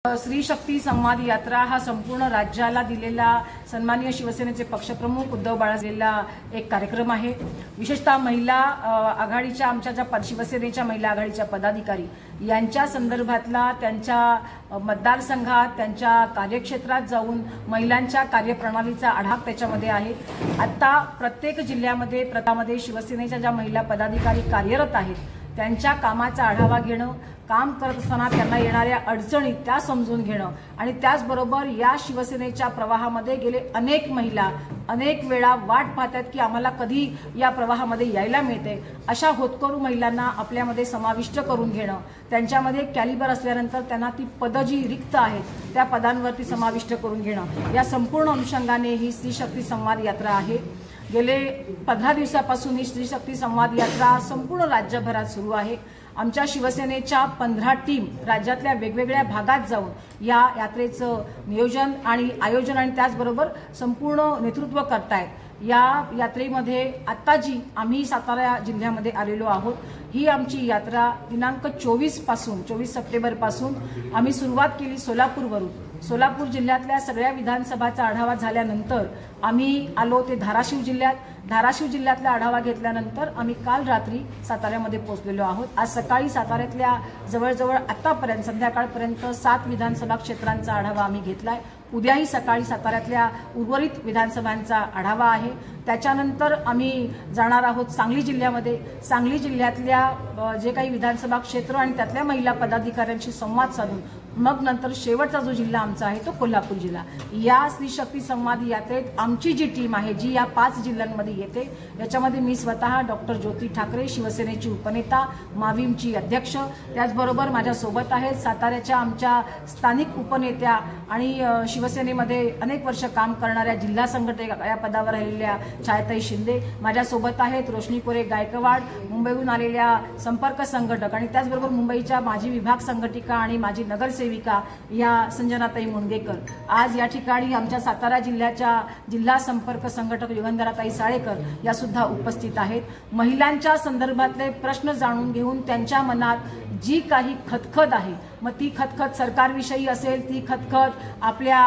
स्त्री शक्ती संवाद यात्रा हा संपूर्ण राज्याला दिलेला सन्माननीय शिवसेनेचे पक्षप्रमुख उद्धव बाळासाहेबांना एक कार्यक्रम आहे। विशेषतः महिला आघाडीच्या आमच्या ज्या शिवसेनेच्या महिला आघाडीच्या पदाधिकारी यांच्या संदर्भातला त्यांच्या मतदारसंघात त्यांच्या कार्यक्षेत्रात जाऊन महिलांच्या कार्यप्रणालीचा आढावा त्याच्यामध्ये आहे। आता प्रत्येक जिल्ह्यामध्ये प्रतामध्ये शिवसेनेच्या ज्या महिला पदाधिकारी कार्यरत आहेत त्यांच्या कामाचा आढावा घेणं, काम करत असताना त्यांना येणाऱ्या अडचणी त्या समजून घेणं आणि त्याचबरोबर या शिवसेनेच्या प्रवाहामध्ये गेले अनेक महिला अनेक वेळा वाट पाहतात की आम्हाला कधी या प्रवाहामध्ये यायला मिळते, अशा होतकरू महिलांना आपल्यामध्ये समाविष्ट करून घेणं, त्यांच्यामध्ये कॅलिबर असल्यानंतर त्यांना ती पदं जी रिक्त आहेत त्या पदांवरती समाविष्ट करून घेणं, या संपूर्ण अनुषंगाने ही स्त्री शक्ती संवाद यात्रा आहे। गेले 15 दिवसापासून ही स्त्री शक्ती संवाद यात्रा संपूर्ण राज्यभरात सुरू आहे। आमच्या शिवसेनेच्या 15 टीम राज्यातल्या वेगवेगळ्या भागात जाऊन या यात्रेचं नियोजन आणि आयोजन आणि त्याचबरोबर संपूर्ण नेतृत्व करतायत। या यात्रेमध्ये आता जी आम्ही सातारा जिल्ह्यामध्ये आलेलो आहोत, ही आमची यात्रा दिनांक 24 सप्टेंबर पासून आम्ही सुरुवात केली सोलापूरवरून। सोलापूर जिल्ह्यातल्या सगळ्या विधानसभाचा आढावा झाल्यानंतर आम्ही आलो ते धाराशिव जिल्ह्यात। धाराशिव जिल्ह्यातला आढावा घेतल्यानंतर आम्ही काल रात्री साताऱ्यामध्ये पोहोचलेलो आहोत। आज सकाळी साताऱ्यातल्या जवळजवळ आतापर्यंत संध्याकाळपर्यंत 7 विधानसभा क्षेत्रांचा आढावा आम्ही घेतलाय। उद्याही सकाळी साताऱ्यातल्या उर्वरित विधानसभांचा आढावा आहे। त्याच्यानंतर आम्ही जाणार आहोत सांगली जिल्ह्यामध्ये। सांगली जिल्ह्यातल्या जे काही विधानसभा क्षेत्र आणि त्यातल्या महिला पदाधिकाऱ्यांशी संवाद साधून मग नंतर शेवटचा जो जिल्हा आमचा आहे तो कोल्हापूर जिल्हा। या स्त्री शक्ती संवाद यात्रेत आमची जी टीम आहे जी या 5 जिल्ह्यांमध्ये येते, याच्यामध्ये मी स्वतः डॉक्टर ज्योती ठाकरे शिवसेनेची उपनेता माविमची अध्यक्ष, त्याचबरोबर माझ्यासोबत आहेत साताऱ्याच्या आमच्या स्थानिक उपनेत्या आणि शिवसेनेमध्ये अनेक वर्ष काम करणाऱ्या जिल्हा संघटक या पदावर राहिलेल्या छायाताई शिंदे, माझ्यासोबत आहेत रोशनी कोरे गायकवाड मुंबईहून आलेल्या संपर्क संघटक आणि त्याचबरोबर मुंबईच्या माजी विभाग संघटिका आणि माजी नगरसेविका या संजनाताई मुंडगेकर। आज या ठिकाणी आमच्या सातारा जिल्ह्याच्या जिल्हा संपर्क संघटक युगंधराताई साळेकर या सुद्धा उपस्थित आहेत। महिलांच्या संदर्भातले प्रश्न जाणून घेऊन त्यांच्या मनात जी काही खतखत आहे, मग ती खतखत सरकारविषयी असेल, ती खतखत आपल्या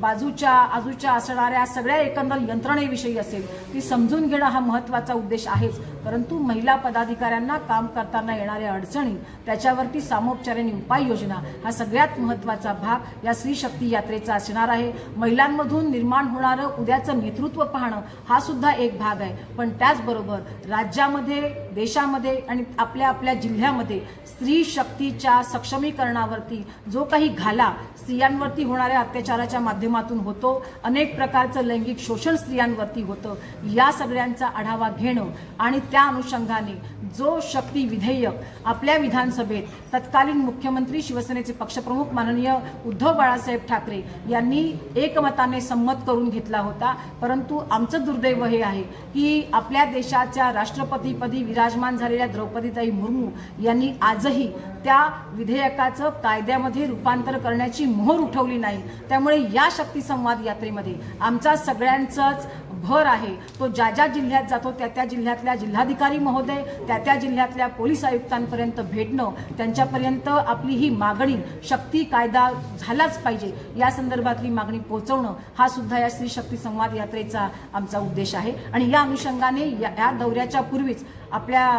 आजूच्या असणाऱ्या सगळ्या एकंदर यंत्रणेविषयी असेल, ती समजून घेणं हा महत्त्वाचा उद्देश आहेच। परंतु महिला पदाधिकाऱ्यांना काम करताना येणाऱ्या अडचणी त्याच्यावरती सामोपचाराने उपाययोजना हा सगळ्यात महत्त्वाचा भाग या स्त्री शक्ती यात्रेचा असणार आहे। महिलांमधून निर्माण होणारं उद्याचं नेतृत्व पाहणं हा सुद्धा एक भाग आहे, पण त्याचबरोबर राज्यामध्ये, देशामध्ये आणि आपल्या जिल्ह्यामध्ये स्त्री शक्तीच्या सक्षमीकरणावरती जो काही घाला स्त्रियांवरती होणाऱ्या अत्याचाराच्या माध्यमातून होतो, अनेक प्रकारचं लैंगिक शोषण स्त्रियांवरती होतं, या सगळ्यांचा आढावा घेणं आणि त्या अनुषंगाने जो शक्ती विधेयक आपल्या विधानसभेत तत्कालीन मुख्यमंत्री शिवसेनेचे पक्षप्रमुख माननीय उद्धव बाळासाहेब ठाकरे यांनी एकमताने संमत करून घेतला होता। परंतु आमचं दुर्दैव हे आहे की आपल्या देशाच्या राष्ट्रपतीपदी विराजमान झालेल्या द्रौपदीताई मुर्मू यांनी आजही त्या विधेयकाचं कायद्यामध्ये रूपांतर करण्याची मोहर उठवली नाही। त्यामुळे या शक्ती संवाद यात्रेमध्ये आमचा सगळ्यांचाच भर आहे, तो ज्या जिल्ह्यात जातो त्या जिल्ह्यातल्या जिल्हाधिकारी महोदय, त्या जिल्ह्यातल्या पोलीस आयुक्तांपर्यंत भेटणं, त्यांच्यापर्यंत आपली ही मागणी शक्ती कायदा झालाच पाहिजे या संदर्भातली मागणी पोहोचवणं हा सुद्धा या स्त्री शक्ती संवाद यात्रेचा आमचा उद्देश आहे। आणि या अनुषंगाने या दौऱ्याच्या पूर्वीच आपल्या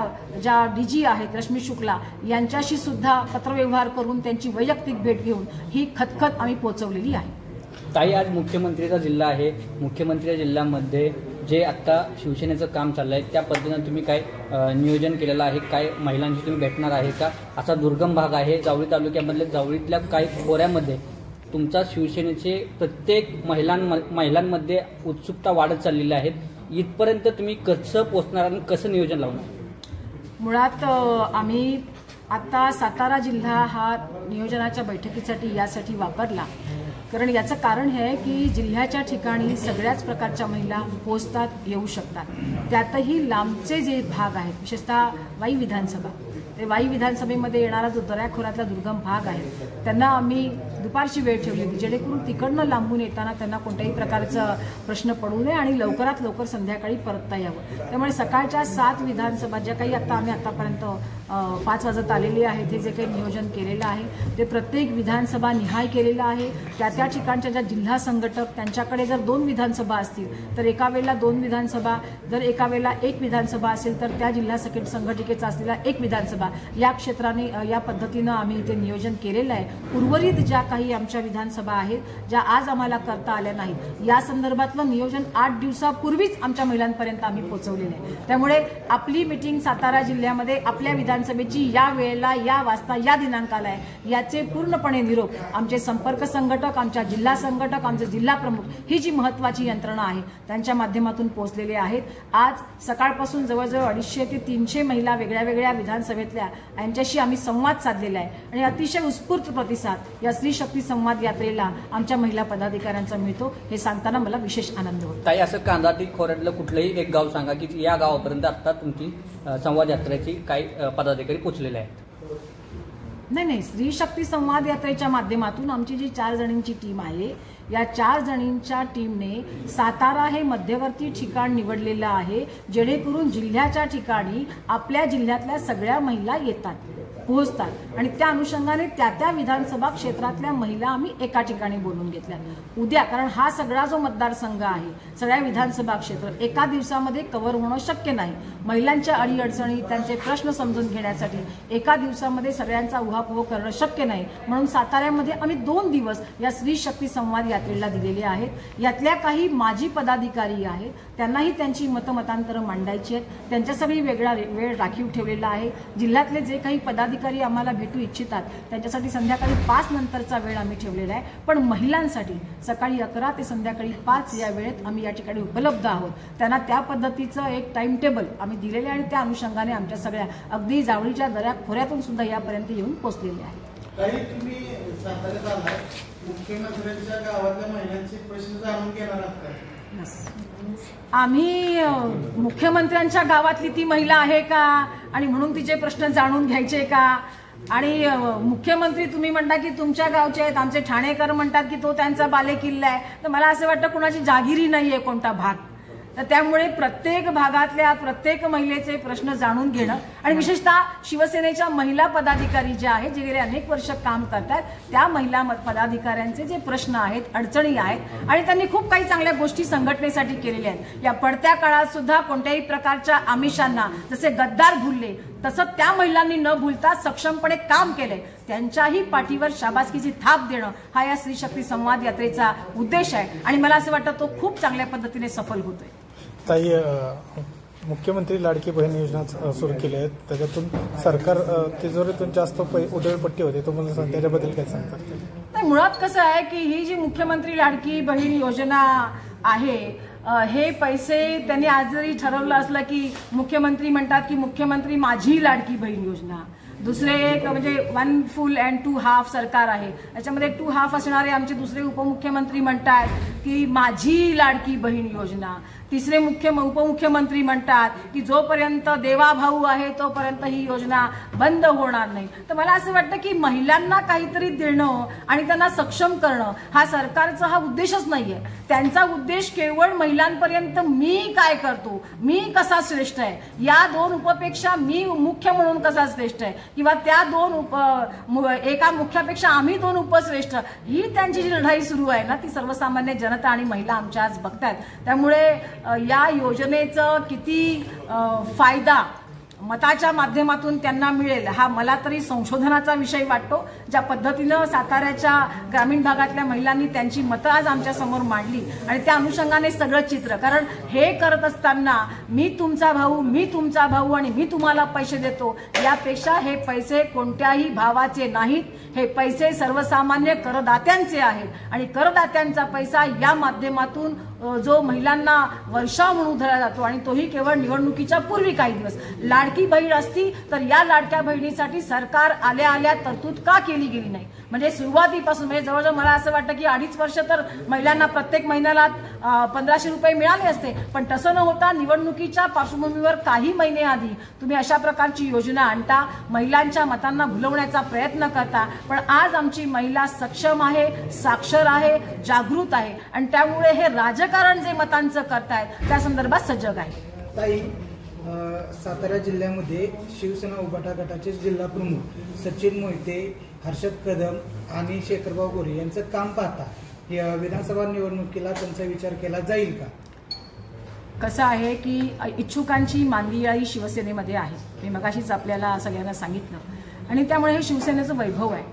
ज्या डीजी आहेत रश्मी शुक्ला यांच्याशी सुद्धा पत्रव्यवहार करून त्यांची वैयक्तिक भेट घेऊन ही खतखत आम्ही पोहोचवलेली आहे। ताई, आज मुख्यमंत्रीचा जिल्हा आहे, मुख्यमंत्रीच्या जिल्ह्यामध्ये जे आता शिवसेनेचं काम चाललं आहे त्या पद्धतीनं तुम्ही काय नियोजन केलेलं आहे? काय महिलांशी तुम्ही भेटणार आहे का? असा दुर्गम भाग आहे जावळी तालुक्यामधल्या जावळीतल्या काही खोऱ्यामध्ये तुमचा शिवसेनेचे प्रत्येक महिलांमध्ये उत्सुकता वाढत चाललेली आहे, इथपर्यंत तुम्ही कसं पोहोचणार आणि कसं नियोजन लावणार? मुळात आम्ही आता सातारा जिल्हा हा नियोजनाच्या बैठकीसाठी यासाठी वापरला, कारण याचं कारण हे आहे की जिल्ह्याच्या ठिकाणी सगळ्याच प्रकारच्या महिला पोहोचतात, येऊ शकतात। त्यातही लांबचे जे भाग आहेत, विशेषतः वाई विधानसभा, ते वाई विधानसभेमध्ये येणारा जो दऱ्याखोऱ्यातला दुर्गम भाग आहे त्यांना आम्ही दुपारची वेळ ठेवली होती, जेणेकरून तिकडनं लांबून येताना त्यांना कोणत्याही प्रकारचा प्रश्न पडू नये आणि लवकरात लवकर संध्याकाळी परतता यावं. त्यामुळे सकाळच्या 7 विधानसभा ज्या काही आम्ही आतापर्यंत 5 वाजत आलेले आहेत, हे जे काही नियोजन केलेलं आहे ते प्रत्येक विधानसभा निहाय केलेलं आहे. त्या ठिकाणच्या ज्या जिल्हा संघटक त्यांच्याकडे जर 2 विधानसभा असतील तर एका वेळेला 2 विधानसभा, जर एका वेळेला 1 विधानसभा असेल तर त्या जिल्हा संघटिकेचा असलेला 1 विधानसभा या क्षेत्राने या पद्धतीनं आम्ही इथे नियोजन केलेलं आहे. उर्वरित ज्या काही आमच्या विधानसभा आहेत ज्या आज आम्हाला करता आल्या नाहीत, या संदर्भातलं नियोजन 8 दिवसापूर्वीच आमच्या महिलांपर्यंत आम्ही पोहोचवलेलं आहे. त्यामुळे आपली मिटिंग सातारा जिल्ह्यामध्ये आपल्या विधानसभेची या वेळेला, या वाजता, या दिनांकाला आहे याचे पूर्णपणे निरोप आमचे संपर्क संघटक, आमच्या जिल्हा संघटक, आमचे जिल्हा प्रमुख, ही जी महत्वाची यंत्रणा आहे त्यांच्या माध्यमातून पोहोचलेले आहेत. आज सकाळपासून जवळजवळ 250 ते 300 महिला वेगळ्या वेगळ्या विधानसभेतल्या यांच्याशी आम्ही संवाद साधलेला आहे आणि अतिशय उत्स्फूर्त प्रतिसाद या स्त्री शक्ती संवाद यात्रेला आमच्या महिला पदाधिकाऱ्यांचा मिळतो, हे सांगताना मला विशेष आनंद होतो. ताई, असं कांदाटी खोऱ्यातलं कुठलंही एक गाव सांगा की या गावापर्यंत आता तुमची संवाद यात्रेची काही पदाधिकारी पोहोचलेले आहेत? नाही, स्त्री शक्ती संवाद यात्रेच्या माध्यमातून आमची जी 4 जणींची टीम आहे, या 4 जणींच्या टीमने सातारा हे मध्यवर्ती ठिकाण निवडलेलं आहे, जेणेकरून जिल्ह्याच्या ठिकाणी आपल्या जिल्ह्यातल्या सगळ्या महिला येतात, पोहोचतात आणि त्या अनुषंगाने त्या विधानसभा क्षेत्रातल्या महिला आम्ही एका ठिकाणी बोलून घेतल्या. उद्या, कारण हा सगळा जो मतदारसंघ आहे, सगळ्या विधानसभा क्षेत्र एका दिवसामध्ये कव्हर होणं शक्य नाही. महिलांच्या अडीअडचणी, त्यांचे प्रश्न समजून घेण्यासाठी एका दिवसामध्ये सगळ्यांचा उहापोह करणं शक्य नाही. म्हणून साताऱ्यामध्ये आम्ही 2 दिवस या स्त्री शक्ती संवाद यात्रेला दिलेले आहेत. यातल्या काही माजी पदाधिकारी आहेत, त्यांनाही त्यांची मतांतरं मांडायची आहेत, त्यांच्यासाठी वेगळा वेळ राखीव ठेवलेला आहे. जिल्ह्यातले जे काही पदाधिकारी आम्हाला भेटू इच्छितात त्यांच्यासाठी संध्याकाळी 5 नंतरचा वेळ आम्ही ठेवलेला आहे. पण महिलांसाठी सकाळी 11 ते संध्याकाळी 5 या वेळेत आम्ही या ठिकाणी उपलब्ध आहोत. त्यांना त्या पद्धतीचं एक टाइम टेबल आम्ही दिलेले आहे आणि त्या अनुषंगाने आमच्या सगळ्या अगदी जावळीच्या दऱ्या खोऱ्यातून सुद्धा यापर्यंत येऊन पोहोचलेले आहेत. तुम्ही साताऱ्यात आलाय, मुख्यमंत्र्यांच्या गावातल्या महिलांचे प्रश्न जाणून घेणार आहात का? आम्ही मुख्यमंत्र्यांच्या गावातली ती महिला आहे का आणि म्हणून तिचे प्रश्न जाणून घ्यायचे का? आणि मुख्यमंत्री तुम्ही म्हणता की तुमच्या गावचे आहेत, आमचे ठाणेकर म्हणतात की तो त्यांचा बालेकिल्ला आहे. तर मला असं वाटतं कुणाची जागिरी नाहीये कोणता भाग. तर त्यामुळे प्रत्येक भागातल्या प्रत्येक महिलेचे प्रश्न जाणून घेणं आणि विशेषतः शिवसेनेच्या महिला पदाधिकारी ज्या आहेत, जे गेले अनेक वर्ष काम करतात, त्या महिला पदाधिकाऱ्यांचे जे प्रश्न आहेत, अडचणी आहेत आणि त्यांनी खूप काही चांगल्या गोष्टी संघटनेसाठी केलेल्या आहेत. या पडत्या काळात सुद्धा कोणत्याही प्रकारच्या आमिषांना जसे गद्दार भुलले तसं त्या महिलांनी न भूलता सक्षमपणे काम केलंय. त्यांच्याही पाठीवर शाबासकीची थाप देणं हा या स्त्री शक्ती संवाद यात्रेचा उद्देश आहे आणि मला असं वाटतं तो खूप चांगल्या पद्धतीने सफल होतोय. ताई, मुख्यमंत्री लाडकी बहीण योजना सुरू केली आहे, त्याच्यातून सरकार तिजोरीतून जास्त उधळपट्टी होते, तो म्हणजे त्याच्याबद्दल काय सांगतात? नाही, मुळात कसं आहे की ही जी मुख्यमंत्री लाडकी बहीण योजना आहे, हे पैसे त्यांनी आज जरी ठरवलं असलं की मुख्यमंत्री म्हणतात की मुख्यमंत्री माझी लाडकी बहीण योजना, दुसरे एक म्हणजे 1 फुल अँड 2 हाफ सरकार आहे, याच्यामध्ये 2 हाफ असणारे आमचे दुसरे उपमुख्यमंत्री म्हणतात की माझी लाडकी बहीण योजना, तिसरे उपमुख्यमंत्री म्हणतात की जोपर्यंत देवाभाऊ आहे तोपर्यंत ही योजना बंद होणार नाही. तर मला असं वाटतं की महिलांना काहीतरी देणं आणि त्यांना सक्षम करणं हा सरकारचा हा उद्देशच नाहीये. त्यांचा उद्देश केवळ महिलांपर्यंत मी काय करतो, मी कसा श्रेष्ठ आहे, या 2 उपपेक्षा मी मुख्य म्हणून कसा श्रेष्ठ आहे किंवा त्या 2 एका मुख्यापेक्षा आम्ही 2 उपश्रेष्ठ, ही त्यांची जी लढाई सुरू आहे ना, ती सर्वसामान्य जनता आणि महिला आमच्या आज बघतात. त्यामुळे या योजनेचं किती फायदा मताच्या माध्यमातून त्यांना मिळेल हा मला तरी संशोधनाचा विषय वाटतो. ज्या पद्धतीनं साताऱ्याच्या ग्रामीण भागातल्या महिलांनी त्यांची मतं आज आमच्या समोर मांडली आणि त्या अनुषंगाने सगळं चित्र, कारण हे करत असताना मी तुमचा भाऊ आणि मी तुम्हाला पैसे देतो, यापेक्षा हे पैसे कोणत्याही भावाचे नाहीत, हे पैसे सर्वसामान्य करदात्यांचे आहेत आणि करदात्यांचा पैसा या माध्यमातून जो महिलांना वर्षाव म्हणून धरला जातो आणि तोही केवळ निवडणुकीच्या पूर्वी काही दिवस. लाडकी बहीण असती तर या लाडक्या बहिणीसाठी सरकार आल्या तरतूद का केली गेली नाही? म्हणजे सुरुवातीपासून म्हणजे जवळजवळ मला असं वाटतं की 2.5 वर्ष तर महिलांना प्रत्येक महिन्याला 1500 रुपये मिळाले असते, पण तसं न होता निवडणुकीच्या पार्श्वभूमीवर काही महिने आधी तुम्ही अशा प्रकारची योजना आणता, महिलांच्या मतांना भुलवण्याचा प्रयत्न करता. पण आज आमची महिला सक्षम आहे, साक्षर आहे, जागृत आहे आणि त्यामुळे हे राजकारण जे मतांचं करतायत त्या संदर्भात सजग आहे. ताई, सातारा जिल्ह्यामध्ये शिवसेना उभाटा गटाचे जिल्हा प्रमुख सचिन मोहिते, हर्षद कदम आणि शेखरभाऊ गोरे यांचं काम पाहता या विधानसभा निवडणुकीला त्यांचा विचार केला जाईल का? कसं आहे की इच्छुकांची मांदियाळी शिवसेनेमध्ये आहे, मी मगाशीच आपल्याला सगळ्यांना सांगितलं, आणि त्यामुळे हे शिवसेनेचं वैभव आहे.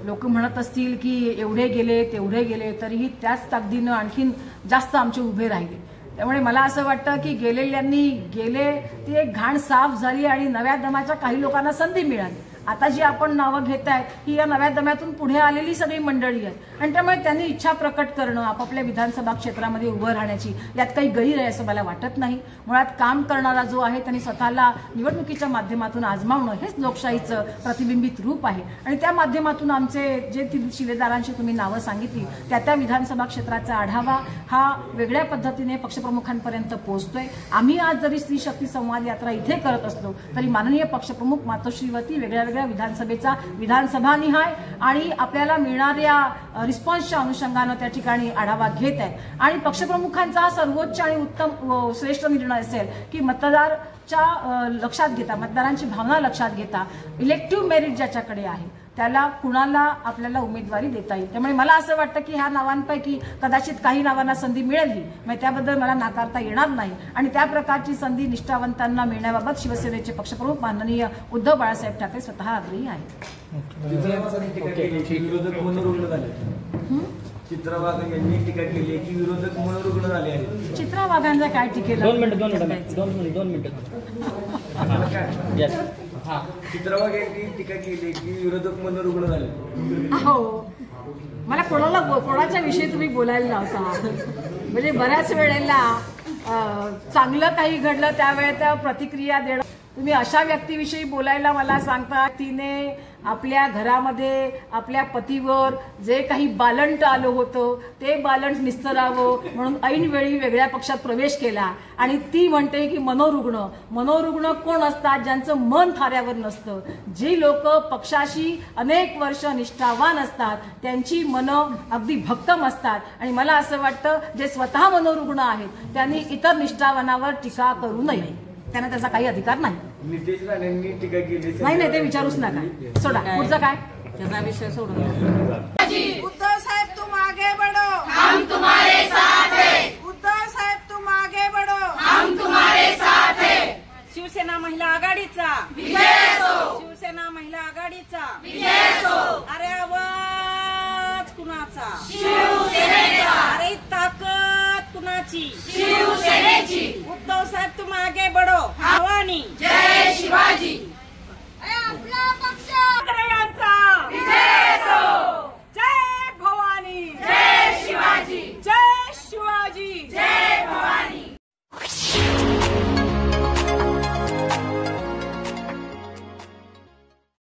लोक म्हणत असतील की एवढे गेले तेवढे गेले, तरीही त्याच ताकदीनं आणखीन जास्त आमचे उभे राहिले. त्यामुळे मला असं वाटतं की गेलेल्यांनी गेले, ती एक घाण साफ झाली आणि नव्या दमाच्या काही लोकांना संधी मिळाली. आता जी आपण नावं घेत आहेत ही या नव्या दम्यातून पुढे आलेली सगळी मंडळी आहेत आणि त्यामुळे त्यांनी इच्छा प्रकट करणं, आपापल्या विधानसभा क्षेत्रामध्ये उभं राहण्याची, यात काही गैर आहे असं मला वाटत नाही. मुळात काम करणारा जो आहे त्यांनी स्वतःला निवडणुकीच्या माध्यमातून आजमावणं हेच लोकशाहीचं प्रतिबिंबित रूप आहे आणि त्या माध्यमातून आमचे जे 3 शिलेदारांची तुम्ही नावं सांगितली त्या विधानसभा क्षेत्राचा आढावा हा वेगळ्या पद्धतीने पक्षप्रमुखांपर्यंत पोहोचतोय. आम्ही आज जरी स्त्री शक्ती संवाद यात्रा इथे करत असलो तरी माननीय पक्षप्रमुख मातोश्रीवती वेगळ्या विधानसभेचा विधानसभानिहाय आणि आपल्याला मिळणाऱ्या रिस्पॉन्सच्या अनुषंगानं त्या ठिकाणी आढावा घेत आहेत आणि पक्षप्रमुखांचा हा सर्वोच्च आणि उत्तम श्रेष्ठ निर्णय असेल की मतदाराच्या लक्षात घेता, मतदारांची भावना लक्षात घेता इलेक्टिव्ह मेरिट ज्याच्याकडे आहे त्याला कुणाला आपल्याला उमेदवारी देता येईल. त्यामुळे मला असं वाटतं की ह्या नावांपैकी कदाचित काही नावांना संधी मिळेल, म्हणजे त्याबद्दल मला नाकारता येणार नाही आणि त्या प्रकारची संधी निष्ठावंतांना मिळण्याबाबत शिवसेनेचे पक्षप्रमुख माननीय उद्धव बाळासाहेब ठाकरे स्वतः आग्रही आहेत. चित्रा वाघ यांनी टीका केली की विरोधक मनोरुग्ण झाले आहेत. चित्रा वाघांचा काय टीकेला? 2 मिनिटं. चित्रा वाघ यांनी टीका केली की विरोधक मनोरुग्ण झाले. हो, मला कोणाच्या विषयी तुम्ही बोलायला लावता? म्हणजे बऱ्याच वेळेला चांगलं काही घडलं त्यावेळेस त्या प्रतिक्रिया देणं, तुम्ही अशा व्यक्तीविषयी बोलायला मला सांगता तिने आपल्या घरामध्ये आपल्या पतीवर जे काही बालंट आलं होतं ते बालंट निस्तरावं म्हणून ऐनवेळी वेगळ्या पक्षात प्रवेश केला आणि ती म्हणते की मनोरुग्ण कोण असतात? ज्यांचं मन थाऱ्यावर नसतं, जी लोक पक्षाशी अनेक वर्ष निष्ठावान असतात, त्यांची मनं अगदी भक्कम असतात आणि मला असं वाटतं जे स्वतः मनोरुग्ण आहेत त्यांनी इतर निष्ठावानावर टीका करू नये, त्यांना त्याचा काही अधिकार नाही. नितेश राणेंनी टीका केली. नाही ते विचारूच नका, सोडा. पुढचं काय? त्याचा विषय सोडून उद्धव साहेब तुम आगे बढ़ो, हम तुम्हारे साथ हैं. उद्धव साहेब तुम आगे बढ़ो, हम तुम्हारे साथ हैं. शिवसेना महिला आघाडीचा विजय असो. शिवसेना महिला आघाडीचा विजय असो. अरे आवाज कुणाचा? शिवसेनेचा. अरे ताकद कुणाची? शिवसेनेची. उद्धव साहेब तुम आगे बढ़ो, भवानी. जय शिवाजी.